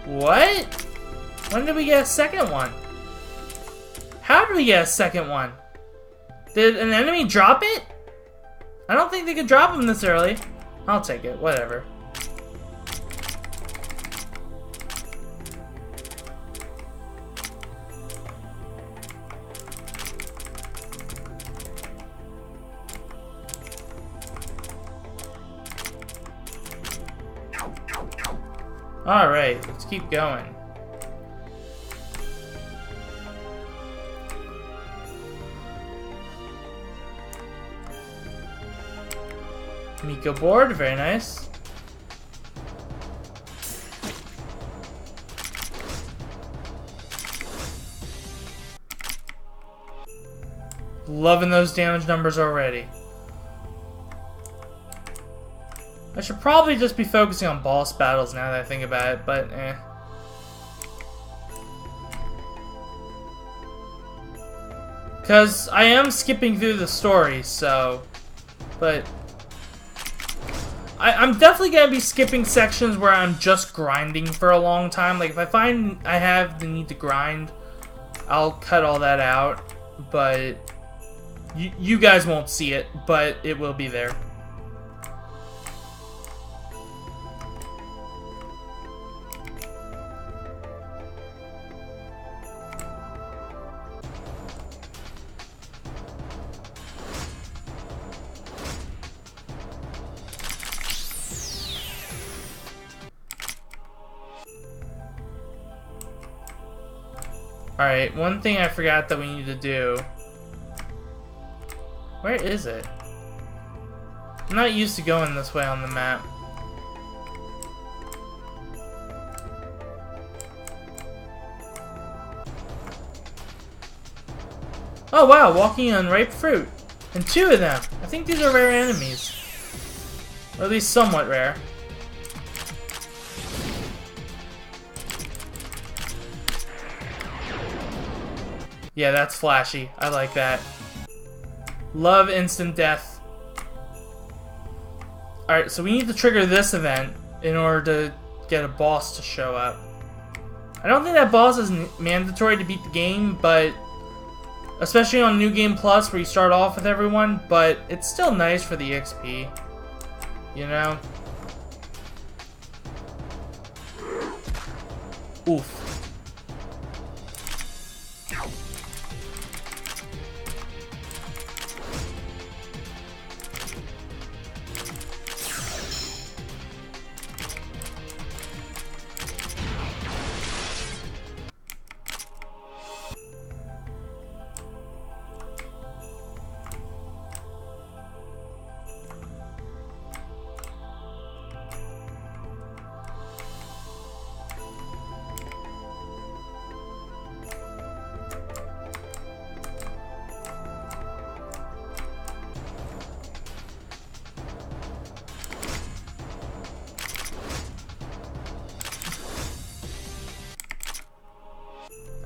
What? When did we get a second one? How did we get a second one? Did an enemy drop it? I don't think they could drop them this early. I'll take it, whatever. Alright, let's keep going. Miko board, very nice. Loving those damage numbers already. I should probably just be focusing on boss battles now that I think about it, but eh. Because I am skipping through the story, so... But... I'm definitely going to be skipping sections where I'm just grinding for a long time. Like, if I find I have the need to grind, I'll cut all that out. But... You guys won't see it, but it will be there. Alright, one thing I forgot that we need to do. Where is it? I'm not used to going this way on the map. Oh wow, walking on ripe fruit. And 2 of them. I think these are rare enemies. Or at least somewhat rare. Yeah, that's flashy. I like that. Love instant death. Alright, so we need to trigger this event in order to get a boss to show up. I don't think that boss is mandatory to beat the game, but... Especially on New Game Plus where you start off with everyone, but it's still nice for the XP. You know? Oof.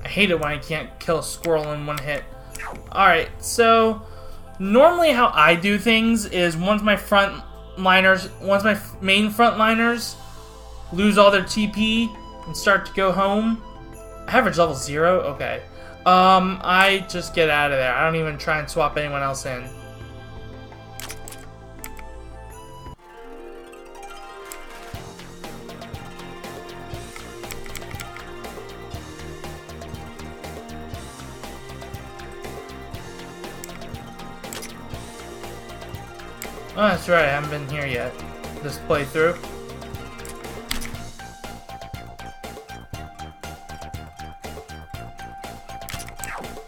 I hate it when I can't kill a squirrel in one hit. Alright, so normally how I do things is once my main frontliners lose all their TP and start to go home. Average level 0? Okay. I just get out of there. I don't even try and swap anyone else in. Oh, that's right, I haven't been here yet. This playthrough.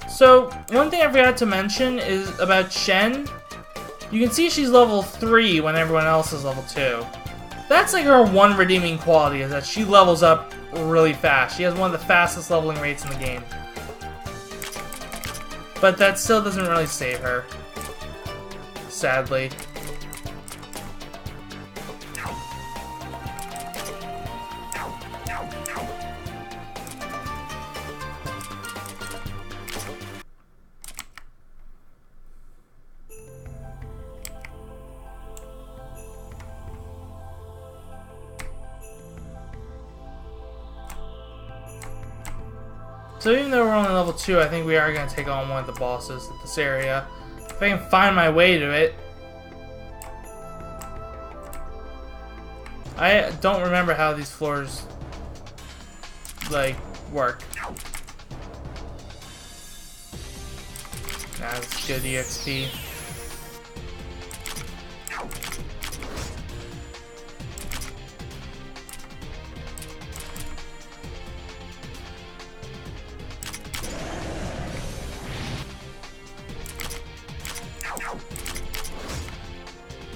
So, one thing I forgot to mention is about Shen. You can see she's level 3 when everyone else is level 2. That's like her one redeeming quality, is that she levels up really fast. She has one of the fastest leveling rates in the game. But that still doesn't really save her. Sadly. So even though we're only level 2, I think we are going to take on one of the bosses at this area. If I can find my way to it. I don't remember how these floors, like, work. Nah, that's good EXP.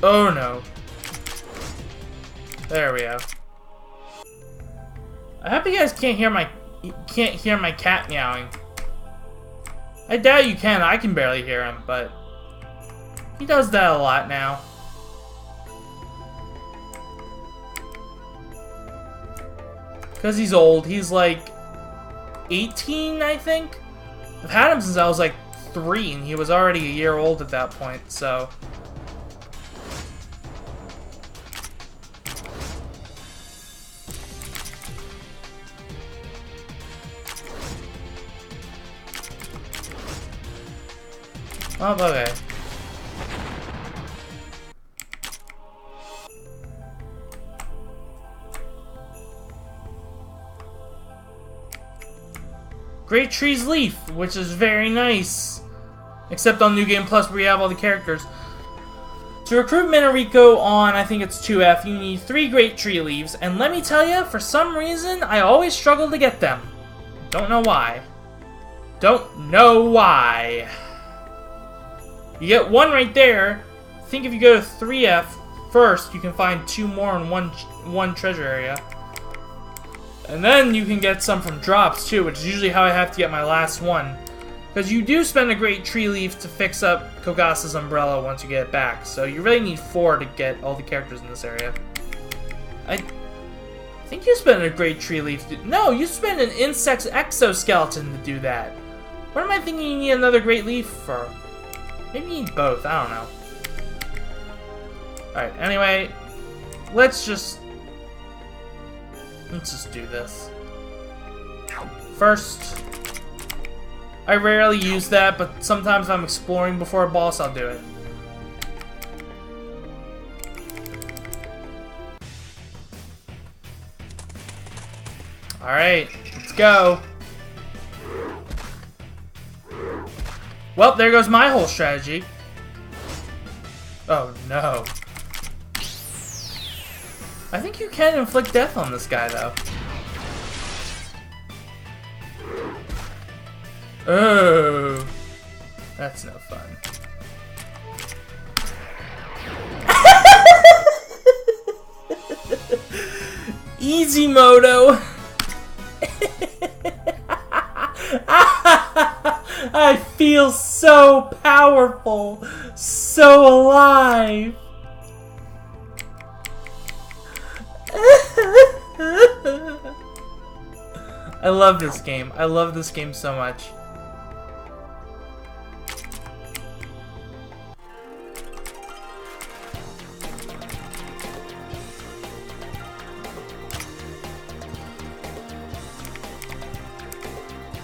Oh no. There we go. I hope you guys can't hear my cat meowing. I doubt you can. I can barely hear him, but he does that a lot now. Cause he's old. He's like 18, I think. I've had him since I was like 3, and he was already a year old at that point, so. Oh, okay. Great Tree's Leaf, which is very nice. Except on New Game Plus where you have all the characters. To recruit Minariko on, I think it's 2F, you need 3 Great Tree Leaves. And let me tell you, for some reason, I always struggle to get them. Don't know why. Don't know why. You get 1 right there. I think if you go to 3F first, you can find 2 more in one treasure area. And then you can get some from drops too, which is usually how I have to get my last one. Because you do spend a Great Tree Leaf to fix up Kogasa's umbrella once you get it back. So you really need 4 to get all the characters in this area. I think you spend a Great Tree Leaf to... No, you spend an insect exoskeleton to do that. What am I thinking you need another Great Leaf for? Maybe you need both, I don't know. Alright, anyway, let's just do this. First, I rarely use that, but sometimes if I'm exploring before a boss, I'll do it. Alright, let's go. Well, there goes my whole strategy. Oh no. I think you can inflict death on this guy, though. Oh. That's no fun. Easy Moto. I feel so powerful, so alive. I love this game. I love this game so much.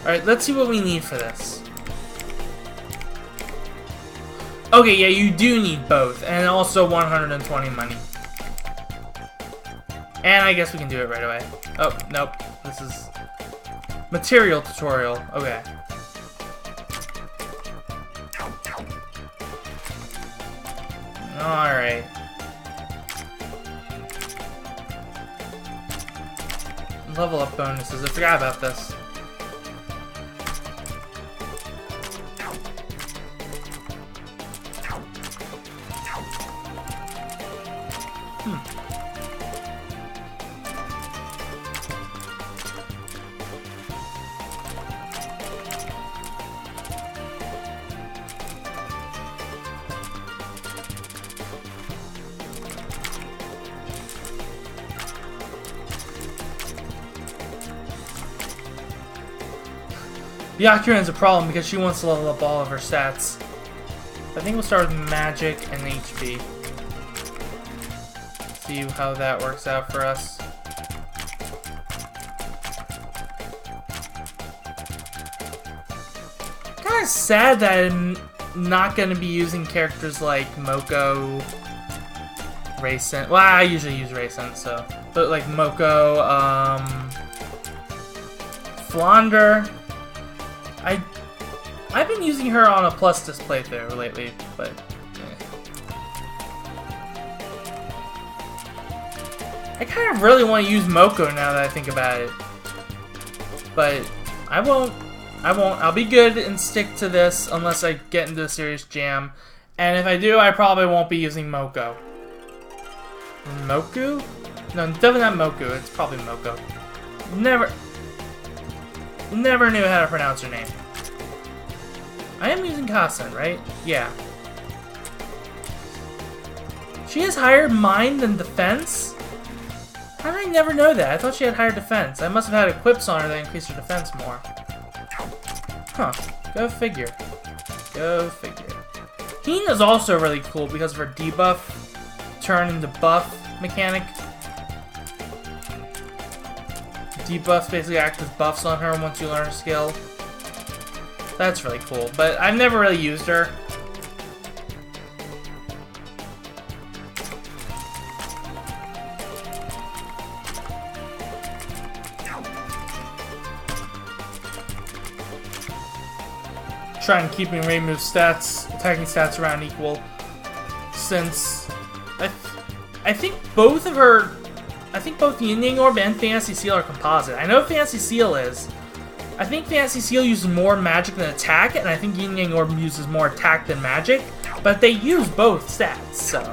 Alright, let's see what we need for this. Okay, yeah, you do need both, and also 120 money. And I guess we can do it right away. Oh, nope. This is material tutorial. Okay. Alright. Level up bonuses. I forgot about this. Byakuran's a problem because she wants to level up all of her stats. I think we'll start with Magic and HP. See how that works out for us. Kinda sad that I'm not gonna be using characters like Moko, Raysen. Well, I usually use Raysen, so. But like Moko, Flounder. I've been using her on a plus this playthrough lately, but I kind of really want to use Moko now that I think about it. But I won't. I'll be good and stick to this unless I get into a serious jam. And if I do, I probably won't be using Moko. Moku? No, definitely not Moku. It's probably Moko. Never knew how to pronounce her name. I am using Kasen, right? Yeah. She has higher mind than defense? How did I never know that? I thought she had higher defense. I must have had equips on her that increased her defense more. Huh. Go figure. Go figure. Hina's also really cool because of her debuff, turn into buff mechanic. Debuffs basically act as buffs on her once you learn a skill. That's really cool, but I've never really used her. Trying to keep Reimu's stats, attacking stats around equal, since I think both of her. I think both Yin Yang Orb and Fantasy Seal are composite. I know Fantasy Seal is. I think Fantasy Seal uses more magic than attack, and I think Yin Yang Orb uses more attack than magic. But they use both stats, so.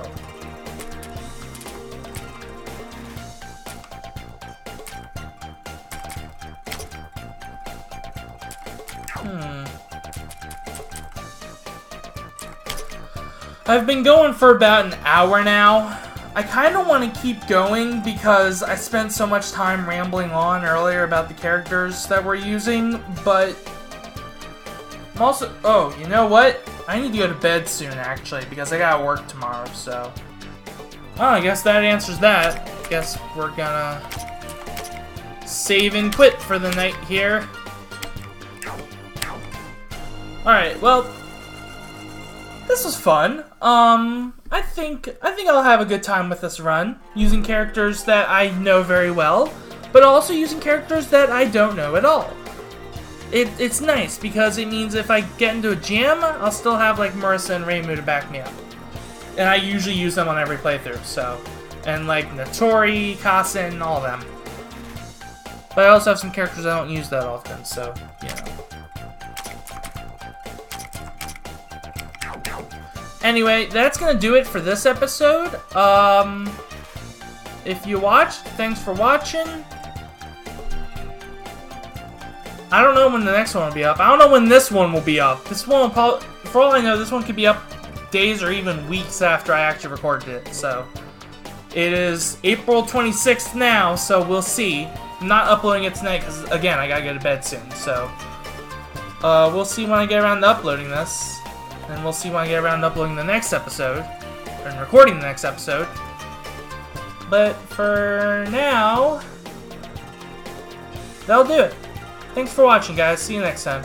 I've been going for about an hour now. I kind of want to keep going because I spent so much time rambling on earlier about the characters that we're using, but I'm also... Oh, you know what? I need to go to bed soon, actually, because I gotta work tomorrow, so... Well, I guess that answers that. Guess we're gonna save and quit for the night here. Alright, well... This was fun. I think I'll have a good time with this run, using characters that I know very well, but also using characters that I don't know at all. It's nice, because it means if I get into a jam, I'll still have, like, Marissa and Reimu to back me up. And I usually use them on every playthrough, so... And, like, Natori, Kasen, all of them. But I also have some characters I don't use that often, so, you know. Anyway, that's gonna do it for this episode. If you watched, thanks for watching. I don't know when the next one will be up. I don't know when this one will be up. This one will probably, for all I know, this one could be up days or even weeks after I actually recorded it. So, it is April 26th now, so we'll see. I'm not uploading it tonight because, again, I gotta go to bed soon. So, we'll see when I get around to uploading this. And we'll see when I get around to uploading the next episode. And recording the next episode. But for now, that'll do it. Thanks for watching, guys. See you next time.